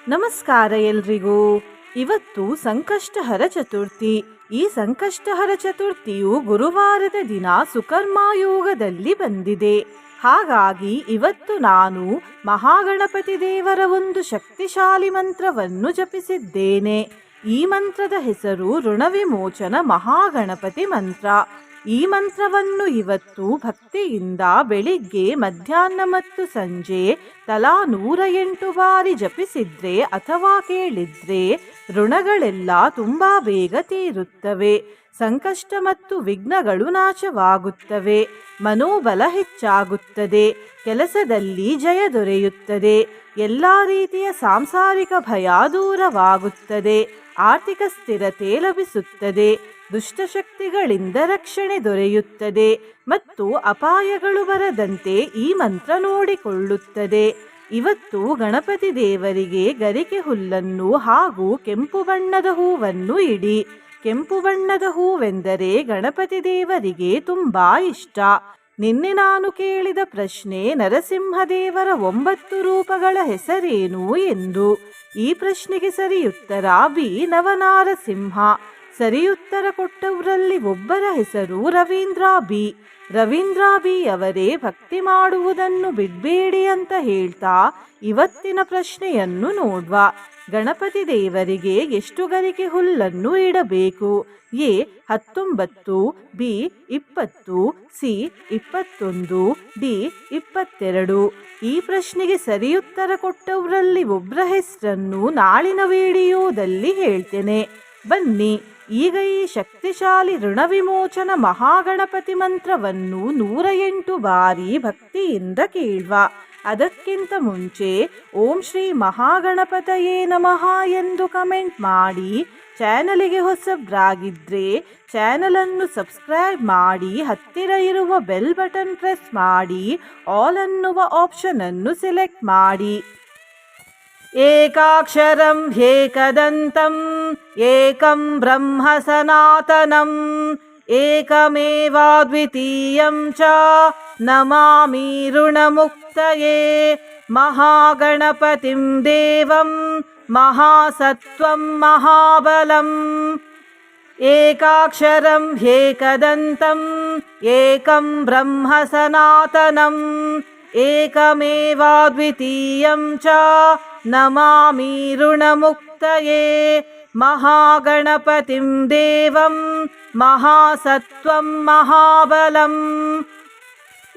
ನಮಸ್ಕಾರ ಎಲ್ರಿಗೂ. ಇವತ್ತು ಸಂಕಷ್ಟಹರ ಚತುರ್ಥಿ. ಈ ಸಂಕಷ್ಟಹರ ಚತುರ್ಥಿಯು ಗುರುವಾರದ ದಿನ ಸುಕರ್ಮಯೋಗದಲ್ಲಿ ಬಂದಿದೆ. ಹಾಗಾಗಿ ಇವತ್ತು ನಾನು ಮಹಾಗಣಪತಿ ದೇವರ ಒಂದು ಶಕ್ತಿಶಾಲಿ ಮಂತ್ರವನ್ನು ಜಪಿಸಿದ್ದೇನೆ. ಈ ಮಂತ್ರದ ಹೆಸರು ಋಣವಿಮೋಚನ ಮಹಾಗಣಪತಿ ಮಂತ್ರ. ಈ ಮಂತ್ರವನ್ನು ಇವತ್ತು ಭಕ್ತಿಯಿಂದ ಬೆಳಿಗ್ಗೆ, ಮಧ್ಯಾಹ್ನ ಮತ್ತು ಸಂಜೆ ತಲಾ 108 ಬಾರಿ ಜಪಿಸಿದ್ರೆ ಅಥವಾ ಕೇಳಿದ್ರೆ ಋಣಗಳೆಲ್ಲ ತುಂಬಾ ಬೇಗ ತೀರುತ್ತವೆ. ಸಂಕಷ್ಟ ಮತ್ತು ವಿಘ್ನಗಳು ನಾಶವಾಗುತ್ತವೆ. ಮನೋಬಲ ಹೆಚ್ಚಾಗುತ್ತದೆ. ಕೆಲಸದಲ್ಲಿ ಜಯ ದೊರೆಯುತ್ತದೆ. ಎಲ್ಲ ರೀತಿಯ ಸಾಂಸಾರಿಕ ಭಯ ದೂರವಾಗುತ್ತದೆ. ಆರ್ಥಿಕ ಸ್ಥಿರತೆ ಲಭಿಸುತ್ತದೆ. ದುಷ್ಟಶಕ್ತಿಗಳಿಂದ ರಕ್ಷಣೆ ದೊರೆಯುತ್ತದೆ ಮತ್ತು ಅಪಾಯಗಳು ಬರದಂತೆ ಈ ಮಂತ್ರ ನೋಡಿಕೊಳ್ಳುತ್ತದೆ. ಇವತ್ತು ಗಣಪತಿ ದೇವರಿಗೆ ಗರಿಕೆ ಹುಲ್ಲನ್ನು ಹಾಗೂ ಕೆಂಪು ಬಣ್ಣದ ಹೂವನ್ನು ಇಡಿ. ಕೆಂಪು ಬಣ್ಣದ ಹೂವೆಂದರೆ ಗಣಪತಿ ದೇವರಿಗೆ ತುಂಬಾ ಇಷ್ಟ. ನಿನ್ನೆ ನಾನು ಕೇಳಿದ ಪ್ರಶ್ನೆ, ನರಸಿಂಹದೇವರ 9 ರೂಪಗಳ ಹೆಸರೇನು ಎಂದು. ಈ ಪ್ರಶ್ನೆಗೆ ಸರಿಯುತ್ತರ ಬಿ. ನವನಾರಸಿಂಹ. ಸರಿಯುತ್ತರ ಕೊಟ್ಟವರಲ್ಲಿ ಒಬ್ಬರ ಹೆಸರು ರವೀಂದ್ರ ಬಿ. ರವೀಂದ್ರ ಬಿ ಅವರೇ ಭಕ್ತಿ ಮಾಡುವುದನ್ನು ಬಿಡಬೇಡಿ ಅಂತ ಹೇಳ್ತಾ ಇವತ್ತಿನ ಪ್ರಶ್ನೆಯನ್ನು ನೋಡುವ. ಗಣಪತಿ ದೇವರಿಗೆ ಎಷ್ಟು ಗರಿಕೆ ಹುಲ್ಲನ್ನು ಇಡಬೇಕು? A 19, B 20, C 21, D 22. ಈ ಪ್ರಶ್ನೆಗೆ ಸರಿಯುತ್ತರ ಕೊಟ್ಟವರಲ್ಲಿ ಒಬ್ಬರ ಹೆಸರನ್ನು ನಾಳಿನ ವಿಡಿಯೋದಲ್ಲಿ ಹೇಳ್ತೇನೆ. ಬನ್ನಿ ಈಗ ಈ ಶಕ್ತಿಶಾಲಿ ಋಣವಿಮೋಚನ ಮಹಾಗಣಪತಿ ಮಂತ್ರವನ್ನು 108 ಬಾರಿ ಭಕ್ತಿಯಿಂದ ಕೇಳುವ. ಅದಕ್ಕಿಂತ ಮುಂಚೆ ಓಂ ಶ್ರೀ ಮಹಾಗಣಪತಯೇ ನಮಃ ಎಂದು ಕಮೆಂಟ್ ಮಾಡಿ. ಚಾನಲಿಗೆ ಹೊಸಬ್ರಾಗಿದ್ದರೆ ಚಾನಲನ್ನು ಸಬ್ಸ್ಕ್ರೈಬ್ ಮಾಡಿ. ಹತ್ತಿರ ಇರುವ ಬೆಲ್ ಬಟನ್ ಪ್ರೆಸ್ ಮಾಡಿ. ಆಲ್ ಅನ್ನುವ ಆಪ್ಷನ್ ಅನ್ನು ಸೆಲೆಕ್ಟ್ ಮಾಡಿ. ಏಕಾಕ್ಷರಂ ಏಕದಂತಂ ಏಕಂ ಬ್ರಹ್ಮ ಸನಾತನಂ ಏಕಮೇವಾದ್ವಿತೀಯಂ ಚ ನಮಾಮಿ ಋಣಮುಕ್ತಯೇ ಮಹಾಗಣಪತಿಂ ದೇವಂ ಮಹಾಸತ್ವಂ ಮಹಾಬಲಂ. ಏಕಾಕ್ಷರಂ ಏಕದಂತಂ ಏಕಂ ಬ್ರಹ್ಮ ಸನಾತನಂ ಏಕಮೇವಾದ್ವಿತೀಯಂ ಚ ನಮಾಮಿ ಋಣಮುಕ್ತಯೇ ಮಹಾಗಣಪತಿಂ ದೇವಂ ಮಹಾಸತ್ವಂ ಮಹಾಬಲಂ.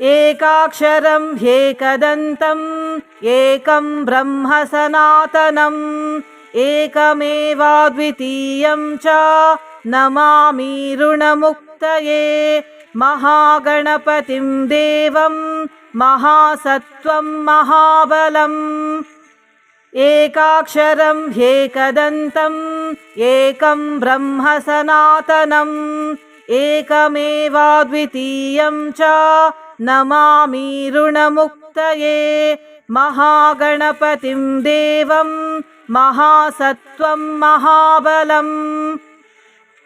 ಏಕಾಕ್ಷರಂ ಏಕದಂತಂ ಏಕಂ ಬ್ರಹ್ಮ ಸನಾತನಂ ಏಕಮೇವಾದ್ವಿತೀಯಂ ಚ ನಮಾಮಿ ಋಣಮುಕ್ತಯೇ ಮಹಾಗಣಪತಿಂ ದೇವಂ ಮಹಾಸತ್ವಂ ಮಹಾಬಲಂ. ಏಕಾಕ್ಷರಂ ಏಕದಂತಂ ಏಕಂ ಬ್ರಹ್ಮ ಸನಾತನಂ ಏಕಮೇವಾದ್ವಿತೀಯಂ ಚ ನಮಾಮಿ ಋಣಮುಕ್ತಯೇ ಮಹಾಗಣಪತಿಂ ದೇವಂ ಮಹಾಸತ್ವಂ ಮಹಾಬಲಂ.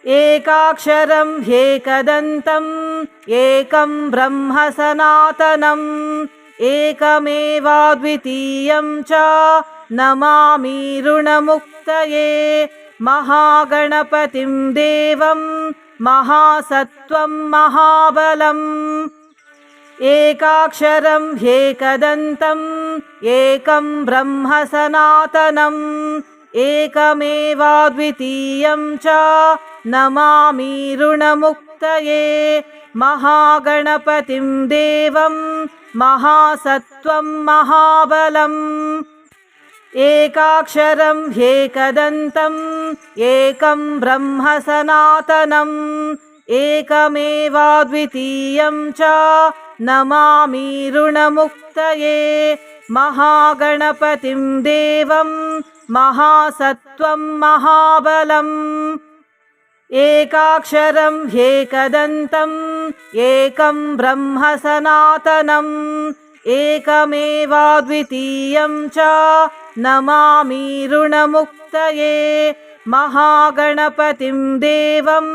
ಏಕಾಕ್ಷರಂ ಏಕದಂತಂ ಏಕಂ ಬ್ರಹ್ಮ ಸನಾತನಂ ಏಕಮೇವಾದ್ವಿತೀಯಂ ಚ ನಮಾಮಿ ಋಣಮುಕ್ತಯೇ ಮಹಾಗಣಪತಿಂ ದೇವಂ ಮಹಾಸತ್ವಂ ಮಹಾಬಲಂ. ಏಕಾಕ್ಷರಂ ಏಕದಂತಂ ಏಕಂ ಬ್ರಹ್ಮ ಸನಾತನಂ ಏಕಮೇವಾದ್ವಿತೀಯಂ ಚ ನಮಾಮಿ ಋಣಮುಕ್ತಯೇ ಮಹಾಗಣಪತಿಂ ದೇವಂ ಮಹಾಸತ್ವಂ ಮಹಾಬಲಂ. ಏಕಾಕ್ಷರಂ ಏಕದಂತಂ ಏಕಂ ಬ್ರಹ್ಮ ಸನಾತನಂ ಏಕಮೇವಾದ್ವಿತೀಯಂ ಚ ನಮಾಮಿ ಋಣಮುಕ್ತಯೇ ಮಹಾಗಣಪತಿಂ ದೇವಂ ಮಹಾಸತ್ವಂ ಮಹಾಬಲಂ. ಏಕಾಕ್ಷರಂ ಏಕದಂತಂ ಏಕಂ ಬ್ರಹ್ಮ ಸನಾತನಂ ಏಕಮೇವಾದ್ವಿತೀಯಂ ಚ ನಮಾಮಿ ಋಣಮುಕ್ತಯೇ ಮಹಾಗಣಪತಿಂ ದೇವಂ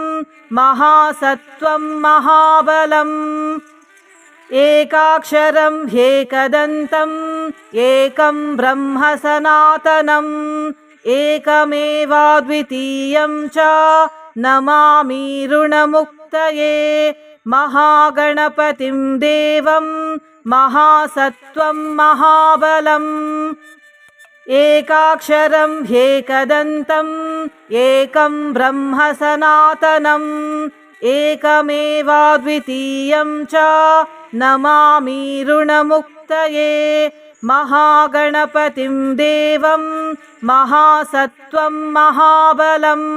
ಮಹಾಸತ್ವಂ ಮಹಾಬಲಂ. एकाक्षरं ह्येकदन्तम् एकं ब्रह्म सनातनम् एकमेवाद्वितीयं च नमामि ऋणमुक्तये महागणपतिं देवं महासत्त्वं महाबलम् एकाक्षरं ह्येकदन्तम् एकं ब्रह्म सनातनम् एकमेवाद्वितीयं च नमामि ऋणमुक्तये महागणपतिं देवं महासत्त्वं महाबलम्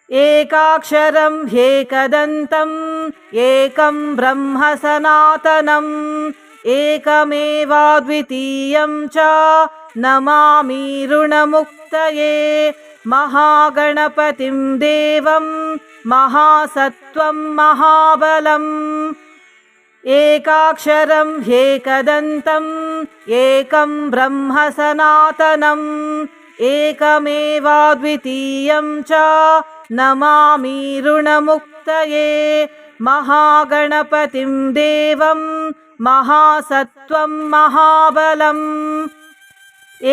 एकाक्षरं ह्येकदन्तम् एकं ब्रह्म सनातनम् एकमेवाद्वितीयं च नमामि ऋणमुक्तये महागणपतिं देवं महासत्त्वं महाबलम् एकाक्षरं ह्येकदन्तम् एकं ब्रह्म सनातनम् एकमेवाद्वितीयं च नमामि ऋणमुक्तये महागणपतिं देवं महासत्त्वं महाबलम्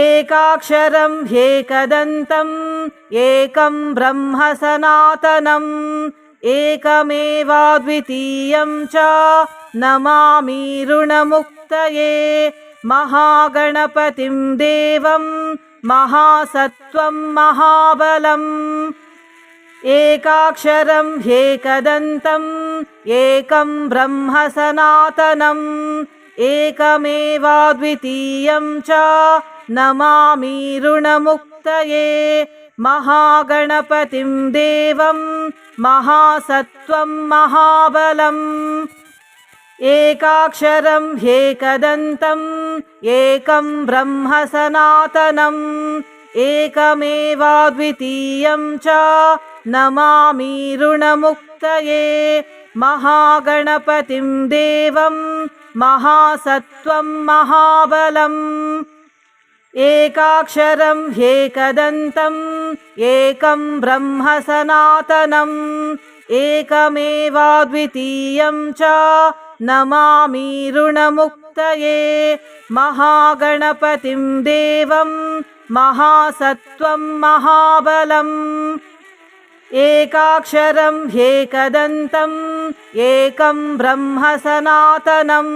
एकाक्षरं ह्येकदन्तम् एकं ब्रह्म सनातनम् एकमेवाद्वितीयं च नमामि ऋणमुक्तये महागणपतिं देवं महासत्त्वं महाबलम् एकाक्षरं ह्येकदन्तम् एकं ब्रह्म सनातनम् एकमेवाद्वितीयं च नमामि ऋणमुक्तये महागणपतिं देवं महासत्त्वं महाबलम् एकाक्षरं ह्येकदन्तम् एकं ब्रह्म सनातनम् एकमेवाद्वितीयं च नमामि ऋणमुक्तये महागणपतिं देवं महासत्त्वं महाबलम् एकाक्षरं ह्येकदन्तम् एकं ब्रह्म सनातनम् एकमेवाद्वितीयं च नमामि ऋणमुक्तये महागणपतिं देवं महासत्त्वं महाबलम् एकाक्षरं ह्येकदन्तम् एकं ब्रह्म सनातनम्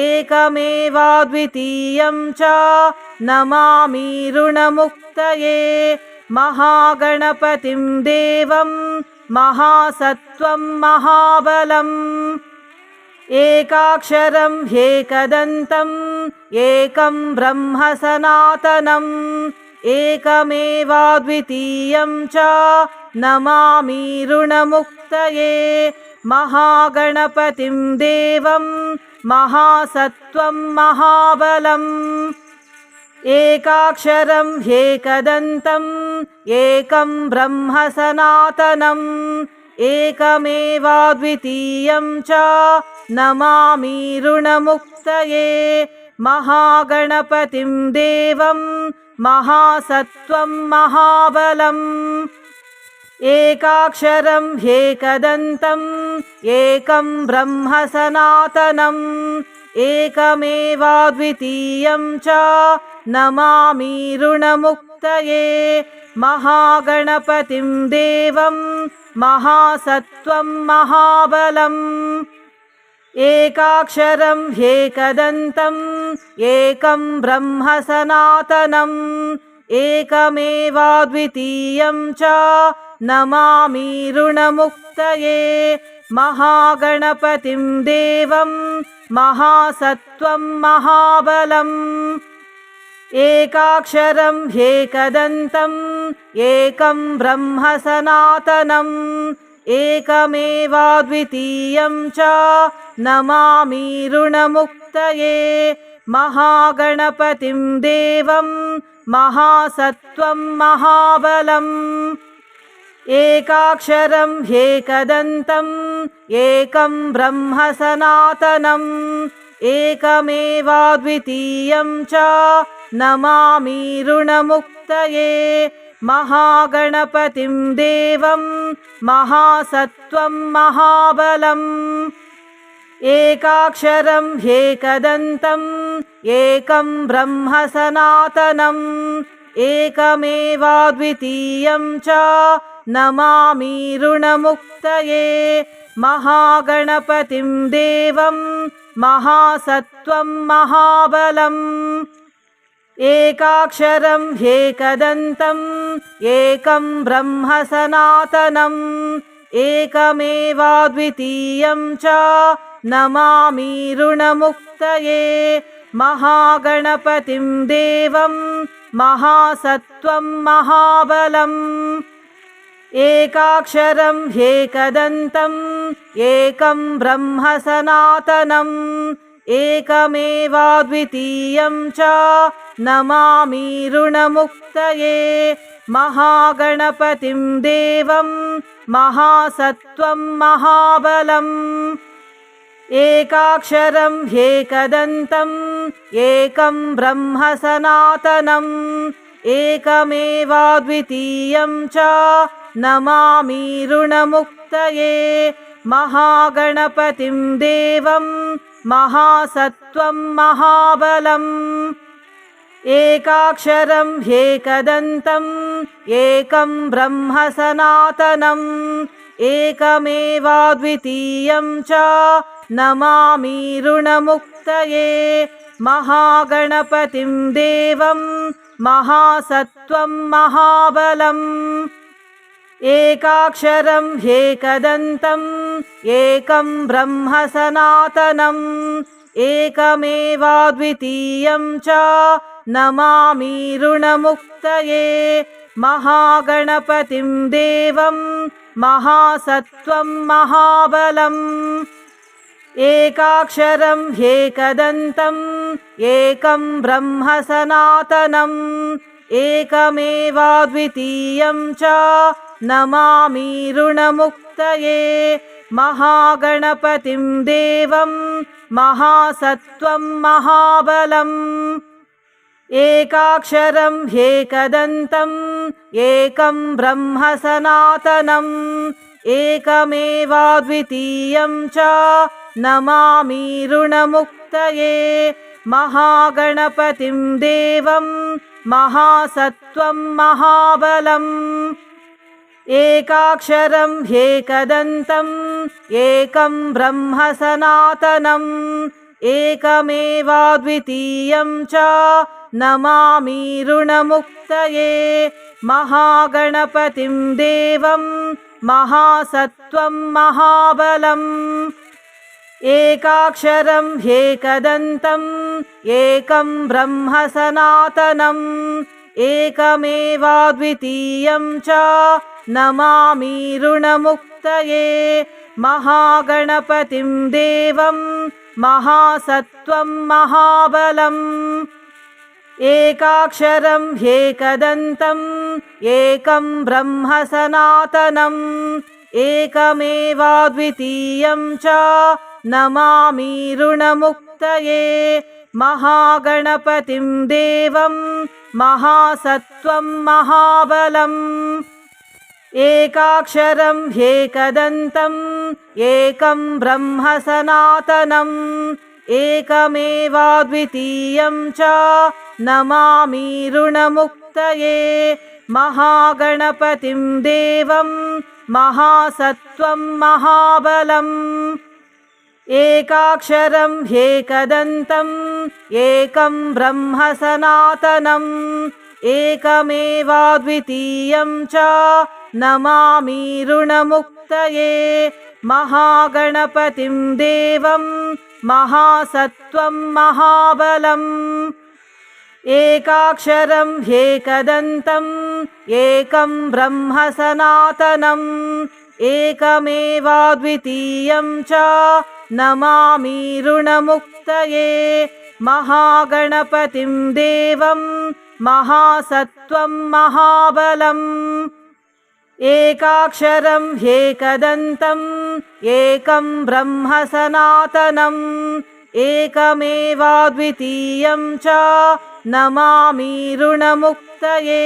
एकमेवाद्वितीयं च नमामि ऋणमुक्तये महागणपतिं देवं महासत्त्वं महाबलम् एकाक्षरं ह्येकदन्तम् एकं ब्रह्म सनातनम् एकमेवाद्वितीयं च नमामि ऋणमुक्तये महागणपतिं देवं महासत्त्वं महाबलम् एकाक्षरं ह्येकदन्तम् एकं ब्रह्म सनातनम् एकमेवाद्वितीयं च नमामि ऋणमुक्तये महागणपतिं देवं महासत्त्वं महाबलम् एकाक्षरं ह्येकदन्तम् एकं ब्रह्म सनातनम् एकमेवाद्वितीयं च नमामि ऋणमुक्तये महागणपतिं देवं महासत्त्वं महाबलम् एकाक्षरं ह्येकदन्तम् एकं ब्रह्म सनातनम् एकमेवाद्वितीयं च नमामि ऋणमुक्तये महागणपतिं देवं महासत्त्वं महाबलम् एकाक्षरं ह्येकदन्तम् एकं ब्रह्म सनातनम् एकमेवाद्वितीयं च नमामि ऋणमुक्तये महागणपतिं देवं महासत्त्वं महाबलम् एकाक्षरं ह्येकदन्तम् एकं ब्रह्म सनातनम् एकमेवाद्वितीयं च नमामि ऋणमुक्तये महागणपतिं देवं महासत्त्वं महाबलम् एकाक्षरं ह्येकदन्तम् एकं ब्रह्म सनातनम् एकमेवाद्वितीयं च नमामि ऋणमुक्तये महागणपतिं देवं महासत्त्वं महाबलम् एकाक्षरं ह्येकदन्तम् एकं ब्रह्म सनातनम् एकमेवाद्वितीयं च नमामि ऋणमुक्तये महागणपतिं देवं महासत्त्वं महाबलम् एकाक्षरं ह्येकदन्तम् एकं ब्रह्म सनातनम् एकमेवाद्वितीयं च नमामि ऋणमुक्तये महागणपतिं देवं महासत्त्वं महाबलम् एकाक्षरं ह्येकदन्तम् एकं ब्रह्म सनातनम् एकमेवाद्वितीयं च नमामि ऋणमुक्तये महागणपतिं देवं महासत्त्वं महाबलम् एकाक्षरं ह्येकदन्तम् एकं ब्रह्म सनातनम् एकमेवाद्वितीयं च नमामि ऋणमुक्तये महागणपतिं देवं महासत्त्वं महाबलम् एकाक्षरं ह्येकदन्तम् एकं ब्रह्म सनातनम् एकमेवाद्वितीयं च नमामि ऋणमुक्तये महागणपतिं देवं महासत्त्वं महाबलम् एकाक्षरं ह्येकदन्तम् एकं ब्रह्म सनातनम् एकमेवाद्वितीयं च नमामि ऋणमुक्तये महागणपतिं देवं महासत्त्वं महाबलम् एकाक्षरं ह्येकदन्तम् एकं ब्रह्म सनातनम् एकमेवाद्वितीयं च नमामि ऋणमुक्तये महागणपतिं देवं महासत्त्वं महाबलम् एकाक्षरं ह्येकदन्तम् एकं ब्रह्म सनातनम् एकमेवाद्वितीयं च नमामि ऋणमुक्तये महागणपतिं देवं महासत्त्वं महाबलम् एकाक्षरं ह्येकदन्तम् एकं ब्रह्म सनातनम् एकमेवाद्वितीयं च नमामि ऋणमुक्तये महागणपतिं देवं महासत्त्वं महाबलम् एकाक्षरं ह्येकदन्तम् एकं ब्रह्म सनातनम् एकमेवाद्वितीयं च नमामि ऋणमुक्तये महागणपतिं देवं महासत्त्वं महाबलम् एकाक्षरं ह्येकदन्तम् एकं ब्रह्म सनातनम् एकमेवाद्वितीयं च नमामि ऋणमुक्तये महागणपतिं देवं महासत्त्वं महाबलम् एकाक्षरं ह्येकदन्तम् एकं ब्रह्म सनातनम् एकमेवाद्वितीयं च नमामि ऋणमुक्तये महागणपतिं देवं महासत्त्वं महाबलम् एकाक्षरं ह्येकदन्तम् एकं ब्रह्म सनातनम् एकमेवाद्वितीयं च नमामि ऋणमुक्तये महागणपतिं देवं महासत्त्वं महाबलम् एकाक्षरं ह्येकदन्तम् एकं ब्रह्म सनातनम् एकमेवाद्वितीयं च नमामि ऋणमुक्तये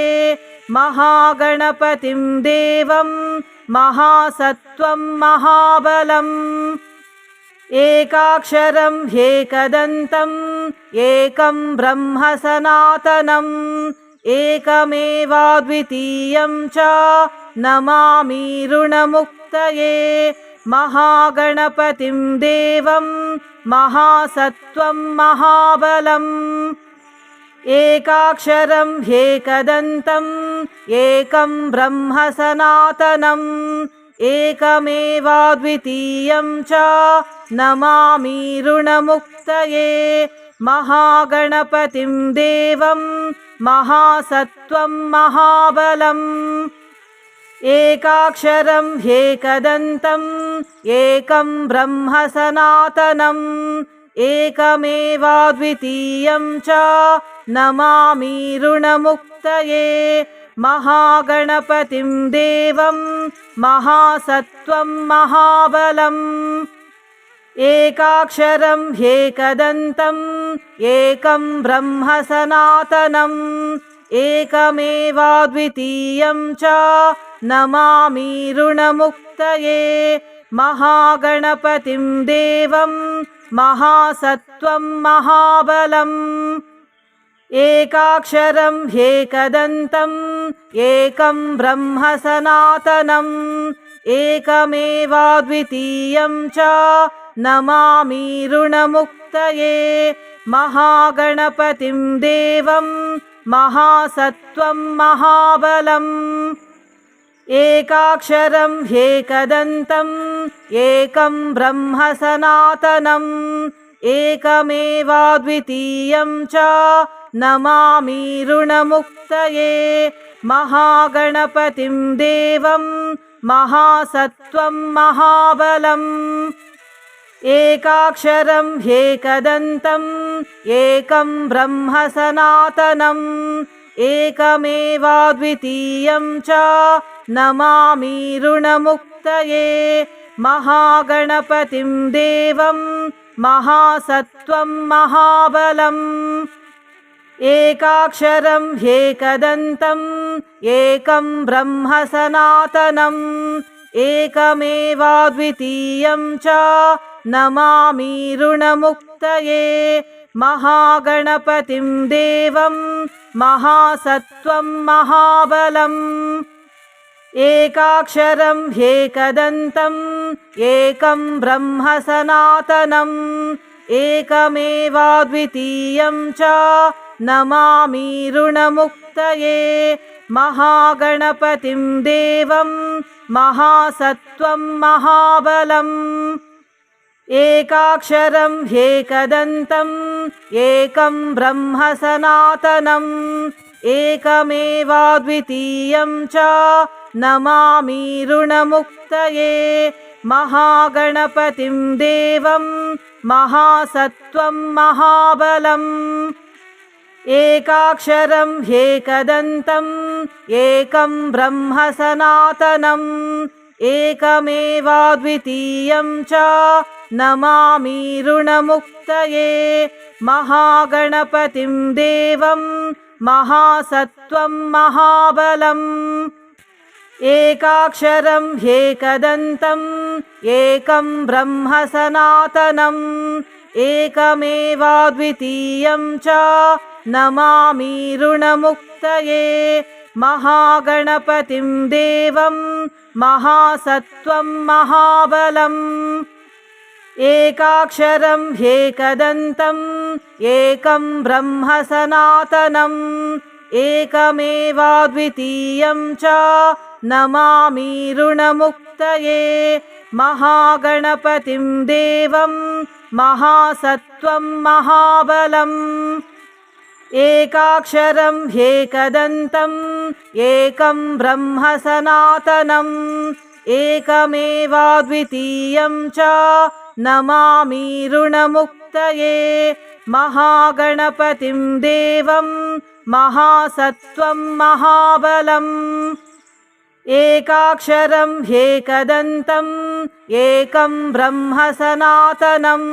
महागणपतिं देवं महासत्त्वं महाबलम् एकाक्षरं ह्येकदन्तम् एकं ब्रह्म सनातनम् एकमेवाद्वितीयं च नमामि ऋणमुक्तये महागणपतिं देवं महासत्त्वं महाबलम् एकाक्षरं ह्येकदन्तम् एकं ब्रह्म सनातनम् एकमेवाद्वितीयं च नमामि ऋणमुक्तये महागणपतिं देवं महासत्त्वं महाबलम् एकाक्षरं ह्येकदन्तम् एकं ब्रह्म सनातनम् एकमेवाद्वितीयं च नमामि ऋणमुक्तये महागणपतिं देवं महासत्त्वं महाबलम् एकाक्षरं ह्येकदन्तम् एकं ब्रह्म सनातनम् एकमेवाद्वितीयं च नमामि ऋणमुक्तये महागणपतिं देवं महासत्त्वं महाबलम् एकाक्षरं ह्येकदन्तम् एकं ब्रह्म सनातनम् एकमेवाद्वितीयं च नमामि ऋणमुक्तये महागणपतिं देवं महासत्त्वं महाबलम् एकाक्षरं ह्येकदन्तम् एकं ब्रह्म सनातनम् एकमेवाद्वितीयं च नमामि ऋणमुक्तये महागणपतिं देवं महासत्त्वं महाबलम् एकाक्षरं ह्येकदन्तम् एकं ब्रह्म सनातनम् एकमेवाद्वितीयं च नमामि ऋणमुक्तये महागणपतिं देवं महासत्त्वं महाबलम् एकाक्षरं ह्येकदन्तम् एकं ब्रह्म सनातनम् एकमेवाद्वितीयं च नमामि ऋणमुक्तये महागणपतिं देवं महासत्त्वं महाबलम् एकाक्षरं ह्येकदन्तम् एकं ब्रह्म सनातनम् एकमेवाद्वितीयं च नमामि ऋणमुक्तये महागणपतिं देवं महासत्त्वं महाबलम् एकाक्षरं ह्येकदन्तम् एकं ब्रह्म सनातनम् एकमेवाद्वितीयं च नमामि ऋणमुक्तये महागणपतिं देवं महासत्त्वं महाबलम् एकाक्षरं ह्येकदन्तम् एकं ब्रह्म सनातनम् एकमेवाद्वितीयं च नमामि ऋणमुक्तये महागणपतिं देवं महासत्त्वं महाबलम् एकाक्षरं ह्येकदन्तम् एकं ब्रह्म सनातनम् एकमेवाद्वितीयं च नमामि ऋणमुक्तये महागणपतिं देवं महासत्त्वं महाबलम् एकाक्षरं ह्येकदन्तम् एकं ब्रह्म सनातनम् एकमेवाद्वितीयं च नमामि ऋणमुक्तये महागणपतिं देवं महासत्त्वं महाबलम् एकाक्षरं ह्येकदन्तम् एकं ब्रह्म सनातनम् एकमेवाद्वितीयं च नमामि ऋणमुक्तये महागणपतिं देवं महासत्त्वं महाबलम् एकाक्षरं ह्येकदन्तम् एकं ब्रह्म सनातनम्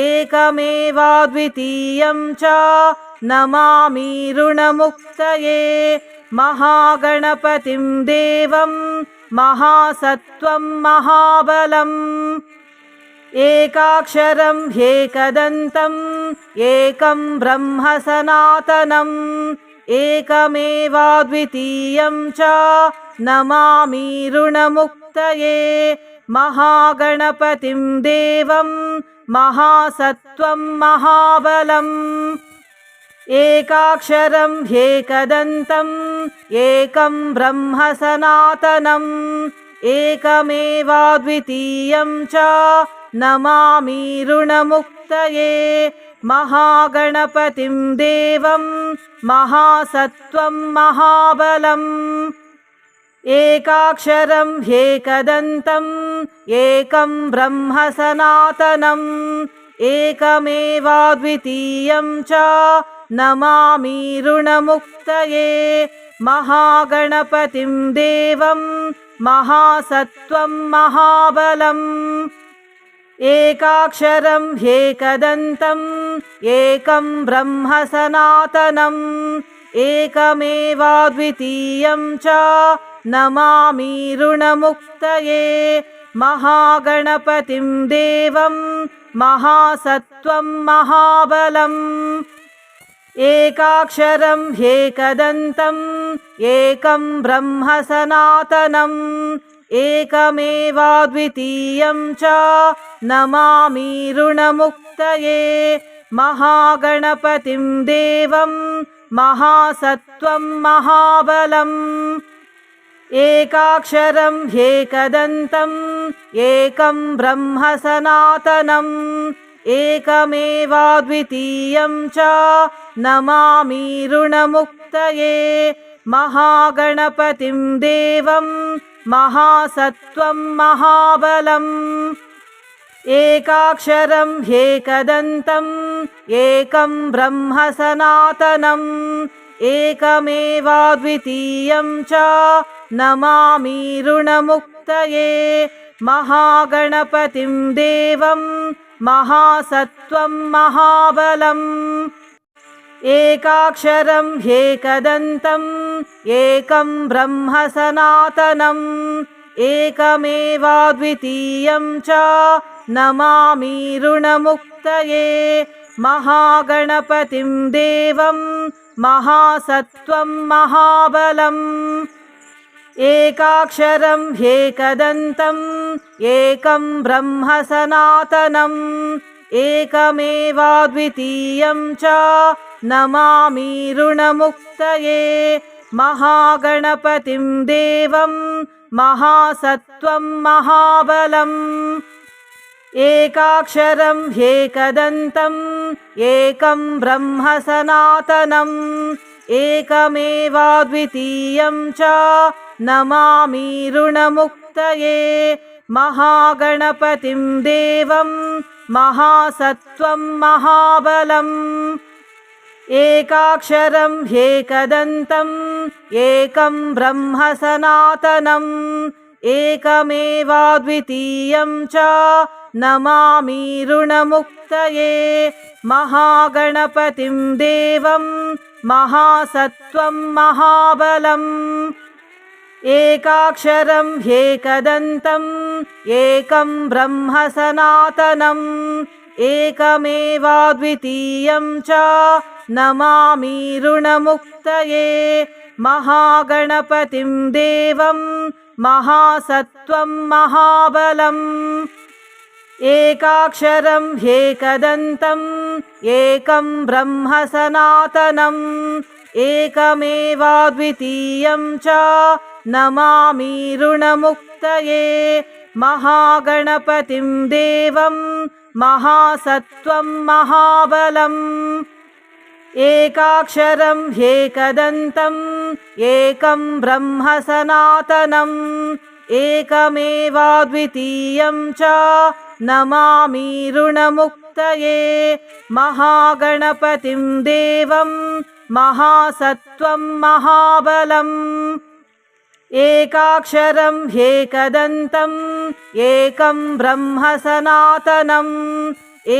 एकमेवाद्वितीयं च नमामि ऋणमुक्तये महागणपतिं देवं महासत्त्वं महाबलम् एकाक्षरं ह्येकदन्तम् एकं ब्रह्म सनातनम् एकमेवाद्वितीयं च नमामि ऋणमुक्तये महागणपतिं देवं महासत्त्वं महाबलम् एकाक्षरं ह्येकदन्तम् एकं ब्रह्म सनातनम् एकमेवाद्वितीयं च नमामि ऋणमुक्तये महागणपतिं देवं महासत्त्वं महाबलम् एकाक्षरं ह्येकदन्तम् एकं ब्रह्म सनातनम् एकमेवाद्वितीयं च नमामि ऋणमुक्तये महागणपतिं देवं महासत्त्वं महाबलम् एकाक्षरं ह्येकदन्तम् एकं ब्रह्म सनातनम् एकमेवाद्वितीयं च नमामि ऋणमुक्तये महागणपतिं देवं महासत्त्वं महाबलम् एकाक्षरं ह्येकदन्तम् एकं ब्रह्म सनातनम् एकमेवाद्वितीयं च नमामि ऋणमुक्तये महागणपतिं देवं महासत्त्वं महाबलम् एकाक्षरं ह्येकदन्तम् एकं ब्रह्म सनातनम् एकमेवाद्वितीयं च नमामि ऋणमुक्तये महागणपतिं देवं महासत्त्वं महाबलम् एकाक्षरं ह्येकदन्तम् एकं ब्रह्म सनातनम् एकमेवाद्वितीयं च नमामि ऋणमुक्तये महागणपतिं देवं महासत्त्वं महाबलम् एकाक्षरं ह्येकदन्तम् एकं ब्रह्म सनातनम् एकमेवाद्वितीयं च नमामि ऋणमुक्तये महागणपतिं देवं महासत्त्वं महाबलम् एकाक्षरं ह्येकदन्तम् एकं ब्रह्म सनातनम् एकमेवाद्वितीयं च नमामि ऋणमुक्तये महागणपतिं देवं महासत्त्वं महाबलम् एकाक्षरं ह्येकदन्तम् एकं ब्रह्म सनातनम् एकमेवाद्वितीयं च नमामि ऋणमुक्तये महागणपतिं देवं महासत्त्वं महाबलम् एकाक्षरं ह्येकदन्तम् एकं ब्रह्म सनातनम् एकमेवाद्वितीयं च नमामि ऋणमुक्तये महागणपतिं देवं महासत्त्वं महाबलम् एकाक्षरं ह्येकदन्तम् एकं ब्रह्म सनातनम् एकमेवाद्वितीयं च नमामि ऋणमुक्तये महागणपतिं देवं महासत्त्वं महाबलम् एकाक्षरं ह्येकदन्तम् एकं ब्रह्म सनातनम् एकमेवाद्वितीयं च नमामि ऋणमुक्तये महागणपतिं देवं महासत्त्वं महाबलम् एकाक्षरं ह्येकदन्तम् एकं ब्रह्म सनातनम् एकमेवाद्वितीयं च नमामि ऋणमुक्तये महागणपतिं देवं महासत्त्वं महाबलम् एकाक्षरं ह्येकदन्तम् एकं ब्रह्म सनातनम्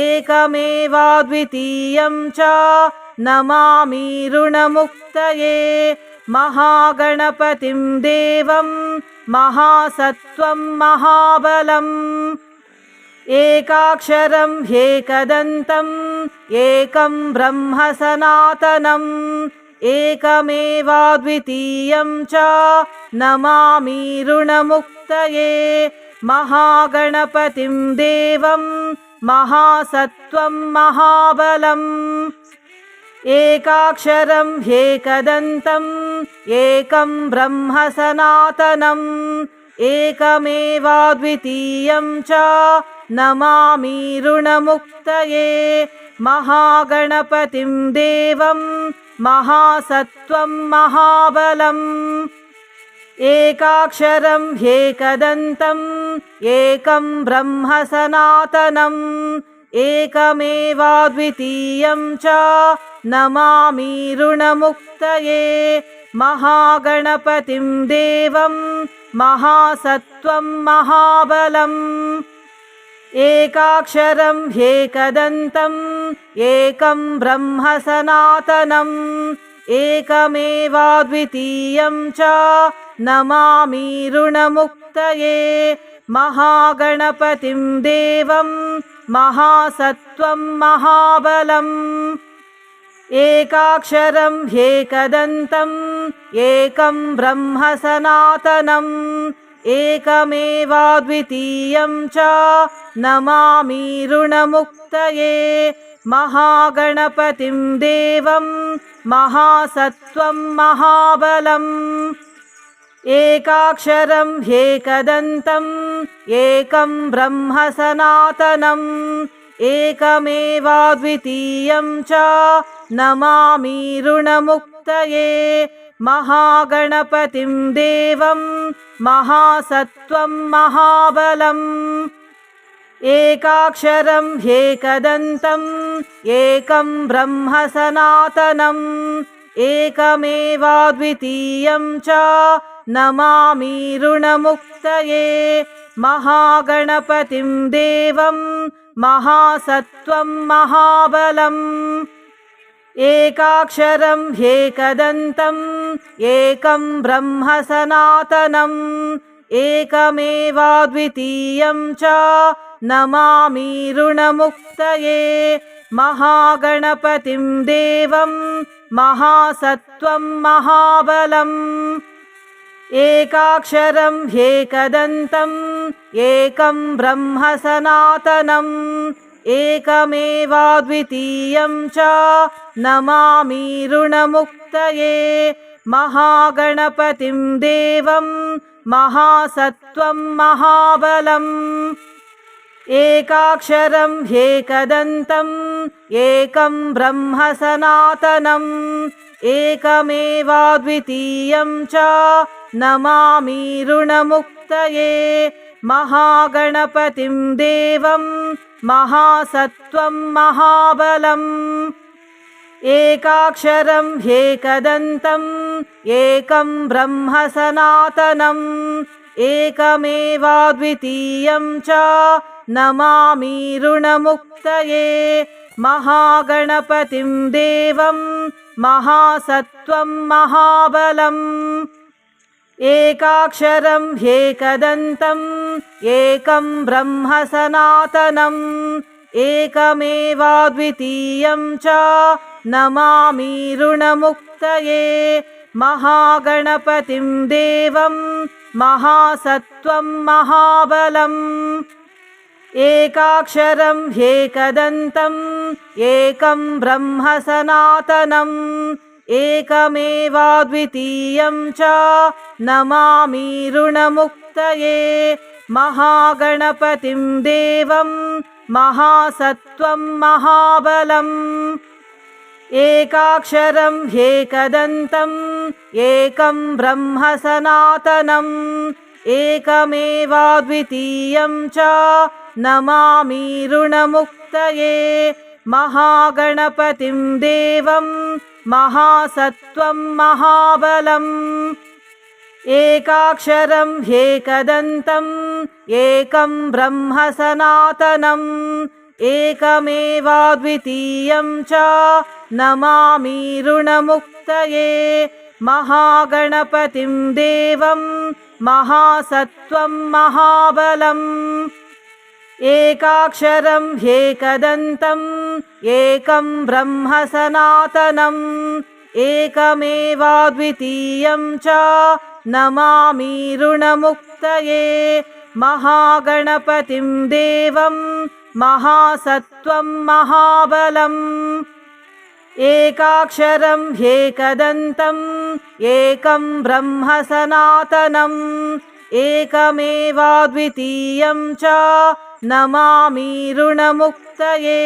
एकमेवाद्वितीयं च नमामि ऋणमुक्तये महागणपतिं देवं महासत्त्वं महाबलम् एकाक्षरं ह्येकदन्तम् एकं ब्रह्म सनातनम् एकमेवाद्वितीयं च नमामि ऋणमुक्तये महागणपतिं देवं महासत्त्वं महाबलम् एकाक्षरं ह्येकदन्तम् एकं ब्रह्म सनातनम् एकमेवाद्वितीयं च नमामि ऋणमुक्तये महागणपतिं देवं महासत्त्वं महाबलम् एकाक्षरं ह्येकदन्तम् एकं ब्रह्म सनातनम् एकमेवाद्वितीयं च नमामि ऋणमुक्तये महागणपतिं देवं महासत्त्वं महाबलम् एकाक्षरं ह्येकदन्तम् एकं ब्रह्म सनातनम् एकमेवाद्वितीयं च नमामि ऋणमुक्तये महागणपतिं देवं महासत्त्वं महाबलम् एकाक्षरं ह्येकदन्तम् एकं ब्रह्म सनातनम् एकमेवाद्वितीयं च नमामि ऋणमुक्तये महागणपतिं देवं महासत्त्वं महाबलम् एकाक्षरं ह्येकदन्तम् एकं ब्रह्म सनातनम् एकमेवाद्वितीयं च नमामि ऋणमुक्तये महागणपतिं देवं महासत्त्वं महाबलम् एकाक्षरं ह्येकदन्तम् एकं ब्रह्म सनातनम् एकमेवाद्वितीयं च नमामि ऋणमुक्तये महागणपतिं देवं महासत्त्वं महाबलम् एकाक्षरं ह्येकदन्तम् एकं ब्रह्म सनातनम् एकमेवाद्वितीयं च नमामि ऋणमुक्तये महागणपतिं देवं महासत्त्वं महाबलम् एकाक्षरं ह्येकदन्तम् एकं ब्रह्म सनातनम् एकमेवाद्वितीयं च नमामि ऋणमुक्तये महागणपतिं देवं महासत्त्वं महाबलम् एकाक्षरं ह्येकदन्तम् एकं ब्रह्म सनातनम् एकमेवाद्वितीयं च नमामि ऋणमुक्तये महागणपतिं देवं महासत्त्वं महाबलम् एकाक्षरं ह्येकदन्तम् एकं ब्रह्म सनातनम् एकमेवाद्वितीयं च नमामि ऋणमुक्तये महागणपतिं देवं महासत्त्वं महाबलम् एकाक्षरं ह्येकदन्तम् एकं ब्रह्म सनातनम् एकमेवाद्वितीयं च नमामि ऋणमुक्तये महागणपतिं देवं महासत्त्वं महाबलम् एकाक्षरं ह्येकदन्तम् एकं ब्रह्म सनातनम् एकमेवाद्वितीयं च नमामि ऋणमुक्तये महागणपतिं देवं महासत्त्वं महाबलम् एकाक्षरं ह्येकदन्तम् एकं ब्रह्म सनातनम् एकमेवाद्वितीयं च नमामि ऋणमुक्तये महागणपतिं देवं महासत्त्वं महाबलम् एकाक्षरं ह्येकदन्तम् एकं ब्रह्म सनातनम् एकमेवाद्वितीयं च नमामि ऋणमुक्तये महागणपतिं देवं महासत्त्वं महाबलम् एकाक्षरं ह्येकदन्तम् एकं ब्रह्म सनातनम् एकमेवाद्वितीयं च नमामि ऋणमुक्तये महागणपतिं देवं महासत्त्वं महाबलम् एकाक्षरं ह्येकदन्तम् एकं ब्रह्म सनातनम् एकमेवाद्वितीयं च नमामि ऋणमुक्तये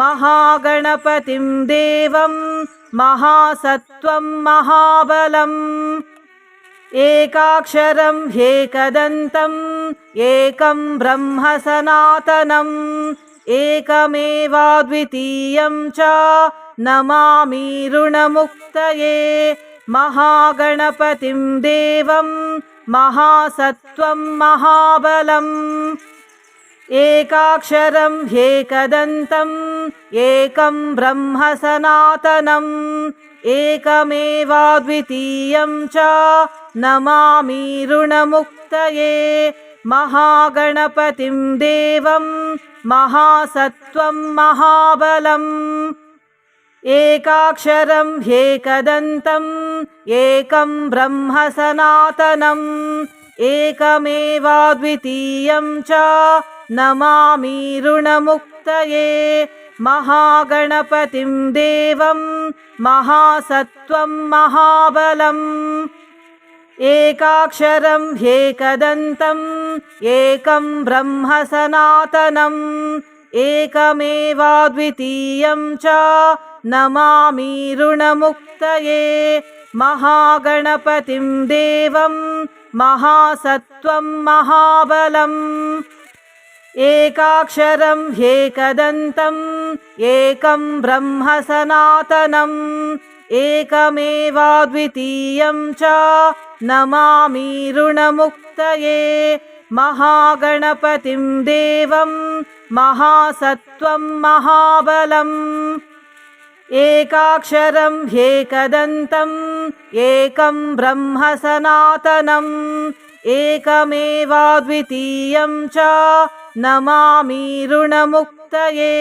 महागणपतिं देवं महासत्त्वं महाबलम् एकाक्षरं ह्येकदन्तम् एकं ब्रह्म सनातनम् एकमेवाद्वितीयं च नमामि ऋणमुक्तये महागणपतिं देवं महासत्त्वं महाबलम् एकाक्षरं ह्येकदन्तम् एकं ब्रह्म सनातनम् एकमेवाद्वितीयं च नमामि ऋणमुक्तये महागणपतिं देवं महासत्त्वं महाबलम् एकाक्षरं ह्येकदन्तम् एकं ब्रह्म सनातनम् एकमेवाद्वितीयं च नमामि ऋणमुक्तये महागणपतिं देवं महासत्त्वं महाबलम् एकाक्षरं ह्येकदन्तम् एकं ब्रह्म सनातनम् एकमेवाद्वितीयं च नमामि ऋणमुक्तये महागणपतिं देवं महासत्त्वं महाबलम् एकाक्षरं ह्येकदन्तम् एकं ब्रह्म सनातनम् एकमेवाद्वितीयं च नमामि ऋणमुक्तये महागणपतिं देवं महासत्त्वं महाबलम् एकाक्षरं ह्येकदन्तम् एकं ब्रह्म सनातनम् एकमेवाद्वितीयं च नमामि ऋणमुक्तये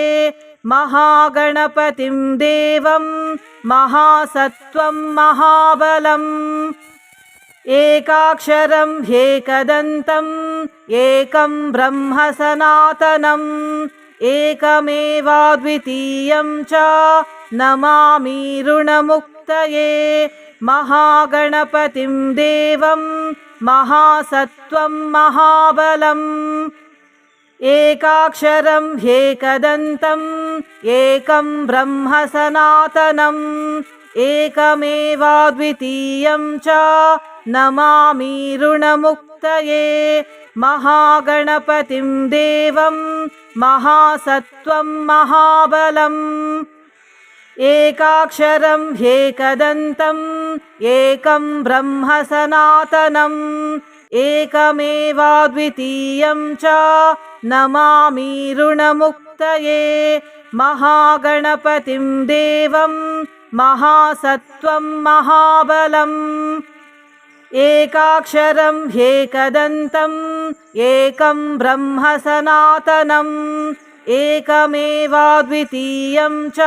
महागणपतिं देवं महासत्त्वं महाबलम् एकाक्षरं ह्येकदन्तम् एकं ब्रह्म सनातनम् एकमेवाद्वितीयं च नमामि ऋणमुक्तये महागणपतिं देवं महासत्त्वं महाबलम् एकाक्षरं ह्येकदन्तम् एकं ब्रह्म सनातनम् एकमेवाद्वितीयं च नमामि ऋणमुक्तये महागणपतिं देवं महासत्त्वं महाबलम् एकाक्षरं ह्येकदन्तम् एकं ब्रह्म सनातनम् एकमेवाद्वितीयं च नमामि ऋणमुक्तये महागणपतिं देवं महासत्त्वं महाबलम् एकाक्षरं ह्येकदन्तम् एकं ब्रह्म सनातनम् एकमेवाद्वितीयं च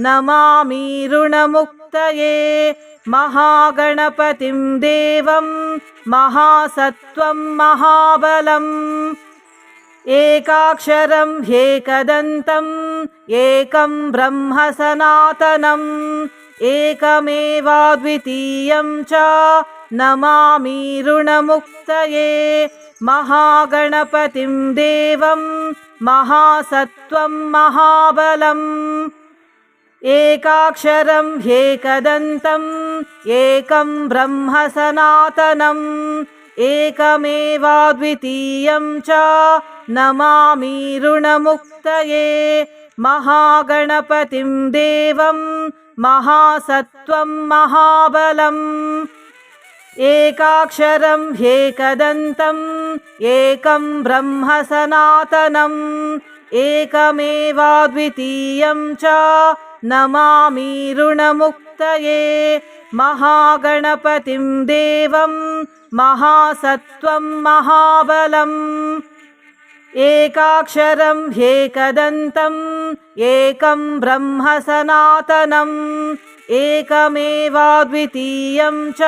नमामि ऋणमुक्तये महागणपतिं देवं महासत्त्वं महाबलम् एकाक्षरं ह्येकदन्तम् एकं ब्रह्म सनातनम् एकमेवाद्वितीयं च नमामि ऋणमुक्तये महागणपतिं देवं महासत्त्वं महाबलम् एकाक्षरं ह्येकदन्तम् एकं ब्रह्म सनातनम् एकमेवाद्वितीयं च नमामि ऋणमुक्तये महागणपतिं देवं महासत्त्वं महाबलम् एकाक्षरं ह्येकदन्तम् एकं ब्रह्म सनातनम् एकमेवाद्वितीयं च नमामि ऋणमुक्तये महागणपतिं देवं महासत्त्वं महाबलम् एकाक्षरं ह्येकदन्तम् एकं ब्रह्म सनातनम् एकमेवाद्वितीयं च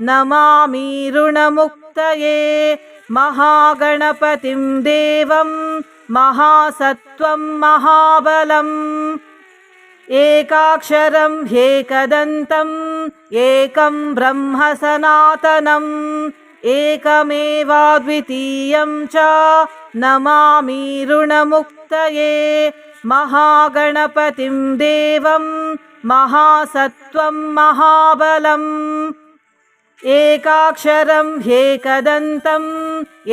नमामि ऋणमुक्तये महागणपतिं देवं महासत्त्वं महाबलम् एकाक्षरं ह्येकदन्तम् एकं ब्रह्म सनातनम् एकमेवाद्वितीयं च नमामि ऋणमुक्तये महागणपतिं देवं महासत्त्वं महाबलम् एकाक्षरं ह्येकदन्तम्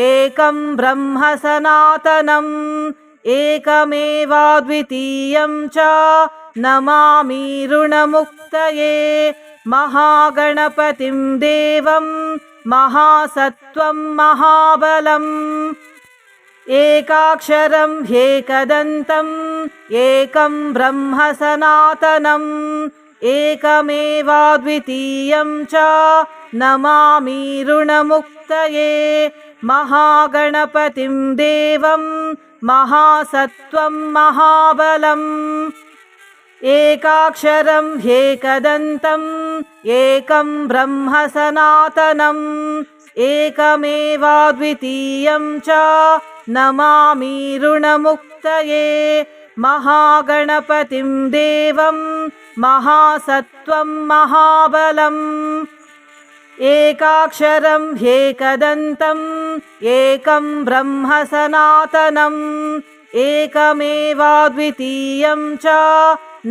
एकं ब्रह्म सनातनम् एकमेवाद्वितीयं च नमामि ऋणमुक्तये महागणपतिं देवं महासत्त्वं महाबलम् एकाक्षरं ह्येकदन्तम् एकं ब्रह्म सनातनम् एकमेवाद्वितीयं च नमामि ऋणमुक्तये महागणपतिं देवं महासत्त्वं महाबलम् एकाक्षरं ह्येकदन्तम् एकं ब्रह्म सनातनम् एकमेवाद्वितीयं च नमामि ऋणमुक्तये महागणपतिं देवं महासत्त्वं महाबलम् एकाक्षरं ह्येकदन्तम् एकं ब्रह्म सनातनम् एकमेवाद्वितीयं च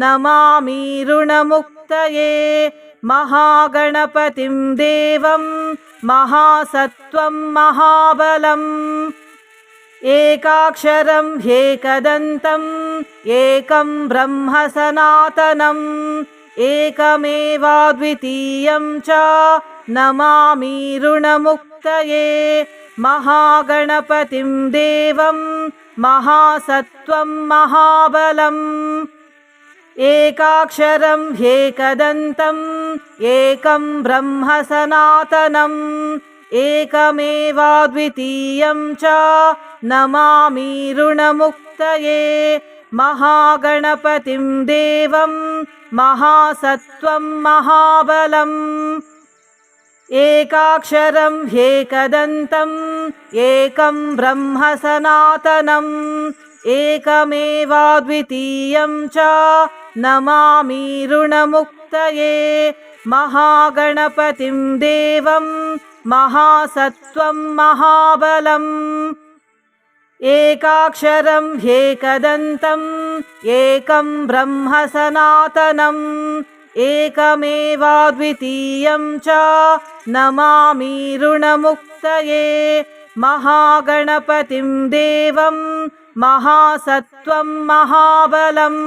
नमामि ऋणमुक्तये महागणपतिं देवं महासत्त्वं महाबलम् एकाक्षरं ह्येकदन्तम् एकं ब्रह्म सनातनम् एकमेवाद्वितीयं च नमामि ऋणमुक्तये महागणपतिं देवं महासत्त्वं महाबलम् एकाक्षरं ह्येकदन्तम् एकं ब्रह्म सनातनम् एकमेवाद्वितीयं च नमामि ऋणमुक्तये महागणपतिं देवं महासत्त्वं महाबलम् एकाक्षरं ह्येकदन्तम् एकं ब्रह्म सनातनम् एकमेवाद्वितीयं च नमामि ऋणमुक्तये महागणपतिं देवं महासत्त्वं महाबलम् एकाक्षरं ह्येकदन्तम् एकं ब्रह्म सनातनम् एकमेवाद्वितीयं च नमामि ऋणमुक्तये महागणपतिं देवं महासत्त्वं महाबलम्।